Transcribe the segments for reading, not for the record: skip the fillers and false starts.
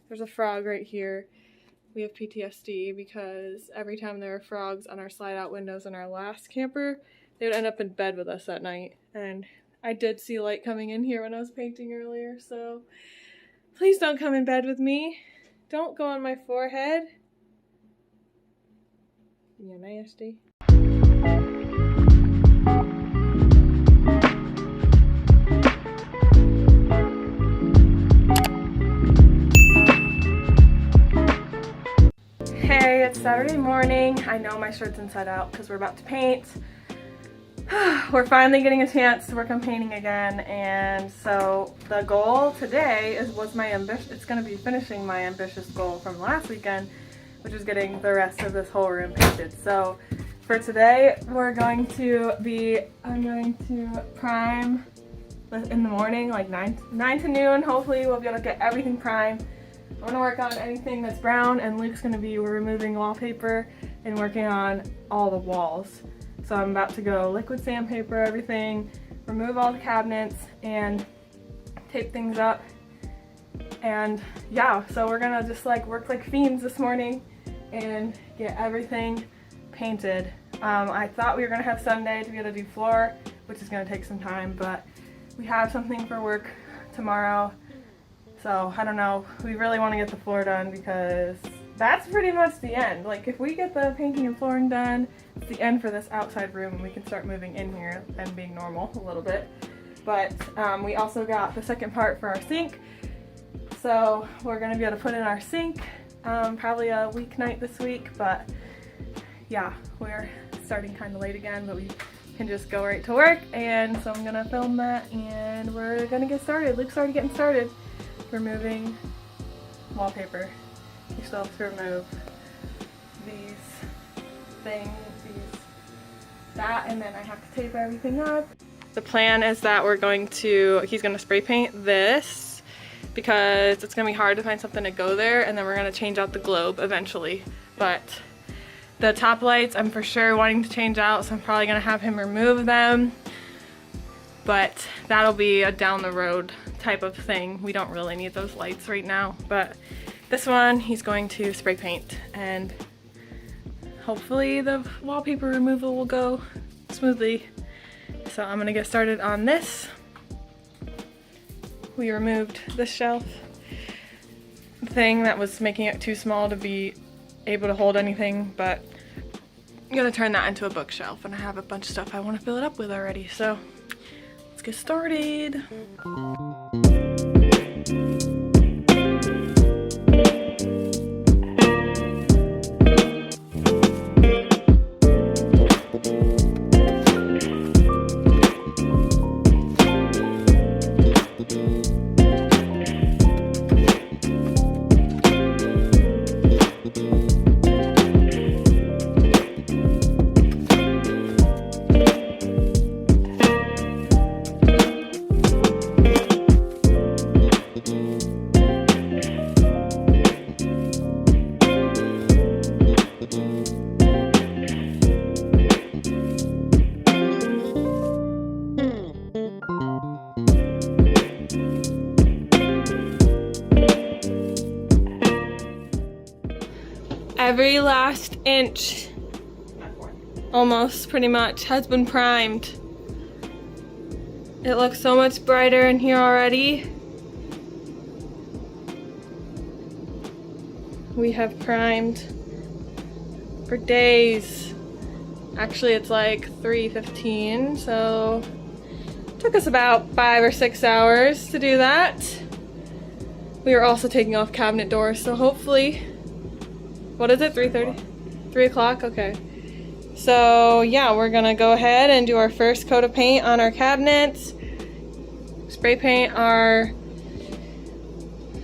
There's a frog right here. We have PTSD because every time there were frogs on our slide-out windows in our last camper, they would end up in bed with us at night. And I did see light coming in here when I was painting earlier, so please don't come in bed with me. Don't go on my forehead. You nasty. Hey, it's Saturday morning. I know my shirt's inside out because we're about to paint. We're finally getting a chance to work on painting again, and so the goal today was my it's going to be finishing my ambitious goal from last weekend, which is getting the rest of this whole room painted. So for today, I'm going to prime in the morning, like 9 to noon. Hopefully we'll be able to get everything primed. I'm going to work on anything that's brown, and Luke's going to be removing wallpaper and working on all the walls. So I'm about to go liquid sandpaper everything, remove all the cabinets, and tape things up. And yeah, so we're gonna just like work like fiends this morning and get everything painted. I thought we were gonna have Sunday to be able to do floor, which is gonna take some time, but we have something for work tomorrow. So I don't know, we really want to get the floor done because that's pretty much the end. Like if we get the painting and flooring done, it's the end for this outside room and we can start moving in here and being normal a little bit. But we also got the second part for our sink. So we're gonna be able to put in our sink, probably a weeknight this week, but yeah, we're starting kind of late again, but we can just go right to work. And so I'm gonna film that and we're gonna get started. Luke's already getting started removing wallpaper. We still have to remove these things, that, and then I have to tape everything up. The plan is that he's gonna spray paint this because it's gonna be hard to find something to go there, and then we're gonna change out the globe eventually. But the top lights I'm for sure wanting to change out, so I'm probably gonna have him remove them. But that'll be a down the road type of thing. We don't really need those lights right now, but this one he's going to spray paint, and hopefully the wallpaper removal will go smoothly. So I'm gonna get started on this. We removed this shelf thing that was making it too small to be able to hold anything, but I'm gonna turn that into a bookshelf, and I have a bunch of stuff I want to fill it up with already. So let's get started. Every last inch, almost pretty much, has been primed. It looks so much brighter in here already. We have primed for days. Actually, it's like 3:15, so it took us about 5 or 6 hours to do that. We are also taking off cabinet doors, so hopefully, what is it, 3:30? 3 o'clock, okay. So yeah, we're gonna go ahead and do our first coat of paint on our cabinets, spray paint our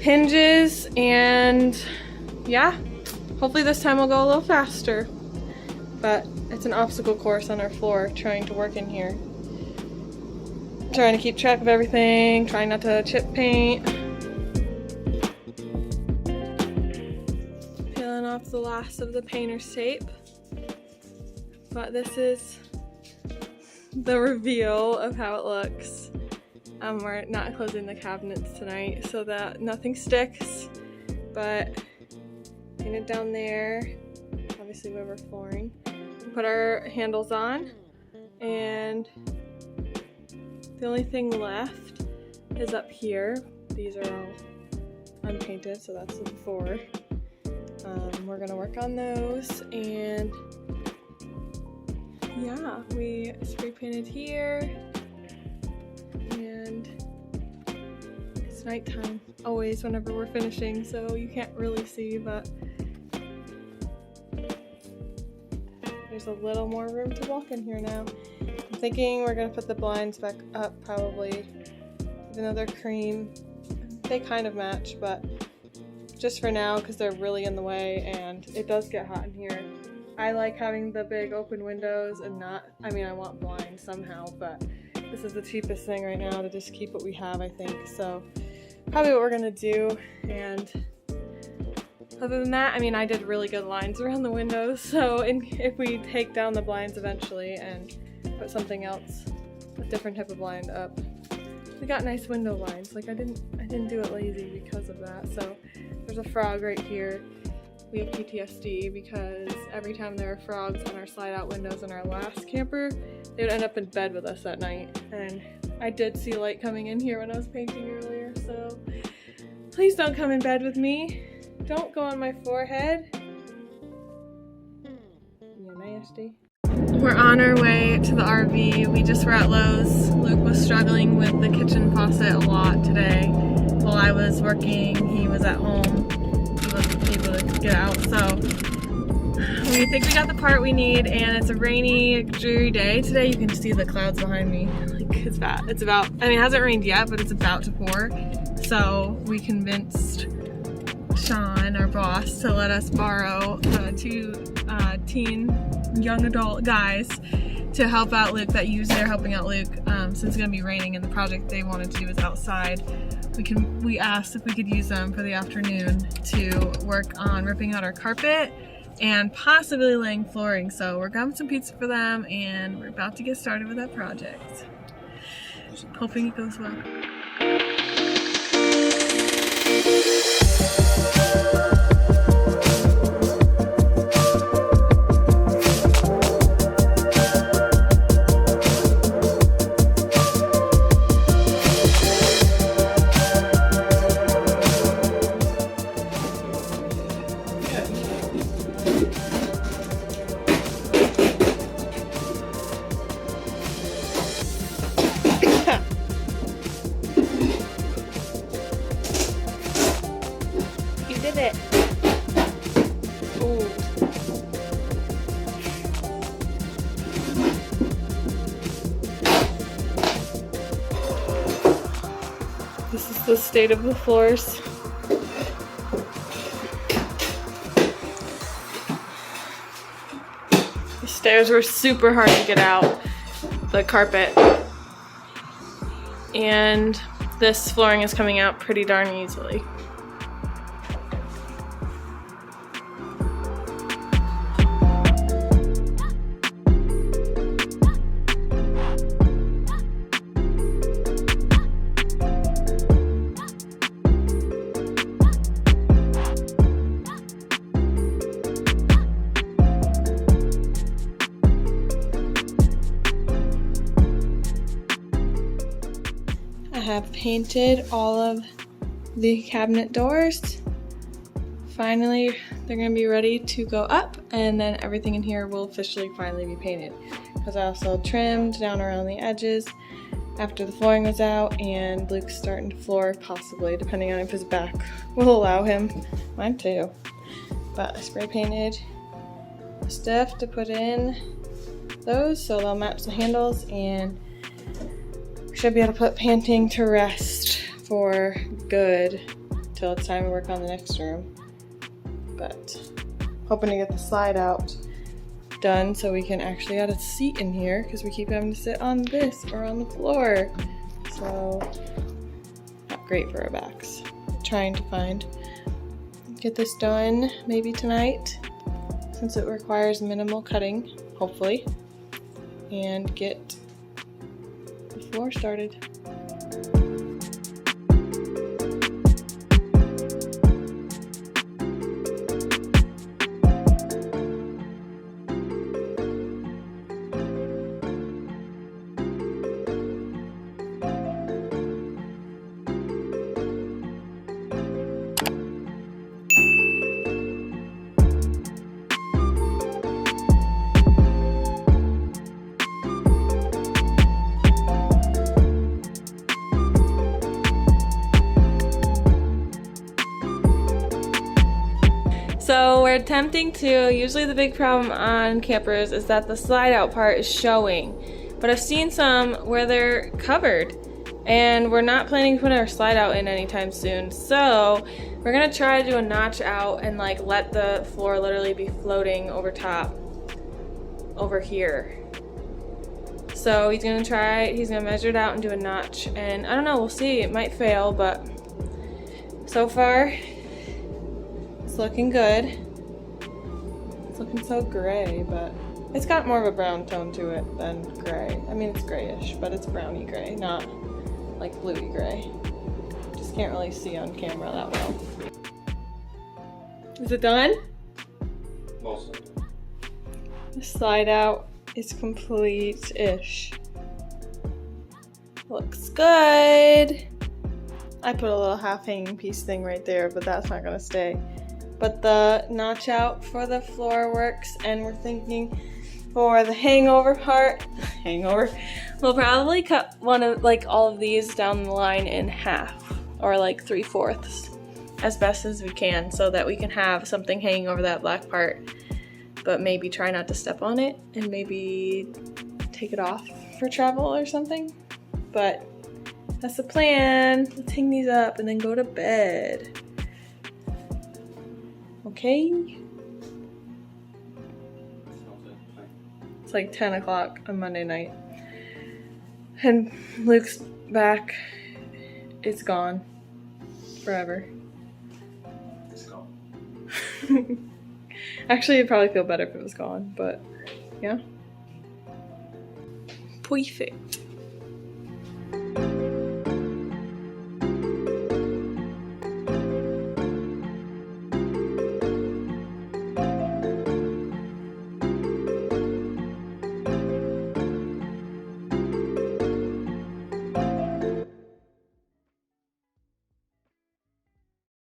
hinges, and yeah, hopefully this time will go a little faster. But it's an obstacle course on our floor trying to work in here. Trying to keep track of everything, trying not to chip paint. Peeling off the last of the painter's tape. But this is the reveal of how it looks. We're not closing the cabinets tonight so that nothing sticks. but painted down there. Obviously we have our flooring. Put our handles on, and the only thing left is up here. These are all unpainted, so that's the before. We're gonna work on those, and yeah, we spray painted here, and it's nighttime always whenever we're finishing, so you can't really see, but there's a little more room to walk in here now. I'm thinking we're gonna put the blinds back up probably, even though they're cream. They kind of match, but just for now because they're really in the way and it does get hot in here. I like having the big open windows and not, I mean, I want blinds somehow, but this is the cheapest thing right now to just keep what we have, I think. So probably what we're gonna do. And other than that, I mean, I did really good lines around the windows, so if we take down the blinds eventually and put something else, a different type of blind up, we got nice window lines. Like I didn't do it lazy because of that. So there's a frog right here. We have PTSD because every time there were frogs on our slide-out windows in our last camper, they would end up in bed with us at night. And I did see light coming in here when I was painting earlier, so please don't come in bed with me. Don't go on my forehead. You're nasty. We're on our way to the RV. We just were at Lowe's. Luke was struggling with the kitchen faucet a lot today. While I was working, he was at home. He wasn't able to get out, so we think we got the part we need, and it's a rainy, dreary day today. You can see the clouds behind me. Like it's bad. It's about, I mean, it hasn't rained yet, but it's about to pour. So we convinced Sean, our boss, to let us borrow two teen young adult guys to help out Luke, that usually are helping out Luke since it's gonna be raining and the project they wanted to do is outside. We asked if we could use them for the afternoon to work on ripping out our carpet and possibly laying flooring. So we're grabbing some pizza for them and we're about to get started with that project. Hoping it goes well. It. Ooh. This is the state of the floors. The stairs were super hard to get out, the carpet. And this flooring is coming out pretty darn easily. I have painted all of the cabinet doors. Finally, they're gonna be ready to go up, and then everything in here will officially finally be painted. Because I also trimmed down around the edges after the flooring was out, and Luke's starting to floor, possibly, depending on if his back will allow him. Mine too. But I spray painted stuff to put in those so they'll match the handles, and should be able to put painting to rest for good till it's time to work on the next room. But hoping to get the slide out done so we can actually add a seat in here, because we keep having to sit on this or on the floor. So not great for our backs. Trying to get this done maybe tonight, since it requires minimal cutting, hopefully, and get the floor started. So we're attempting to, usually the big problem on campers is that the slide out part is showing. But I've seen some where they're covered and we're not planning to put our slide out in anytime soon. So we're gonna try to do a notch out and like let the floor literally be floating over top over here. So he's gonna measure it out and do a notch, and I don't know, we'll see, it might fail, but so far it's looking good. It's looking so gray, but it's got more of a brown tone to it than gray. I mean, it's grayish, but it's browny gray, not like bluey gray. Just can't really see on camera that well. Is it done? Mostly. The slide out is complete-ish. Looks good. I put a little half hanging piece thing right there, but that's not gonna stay. But the notch out for the floor works, and we're thinking for the hangover part, we'll probably cut one of like all of these down the line in half or like 3/4 as best as we can, so that we can have something hanging over that black part, but maybe try not to step on it and maybe take it off for travel or something. But that's the plan. Let's hang these up and then go to bed. Okay? It's like 10 o'clock on Monday night. And Luke's back. It's gone. Forever. It's gone. Actually, it'd probably feel better if it was gone, but yeah. Perfect.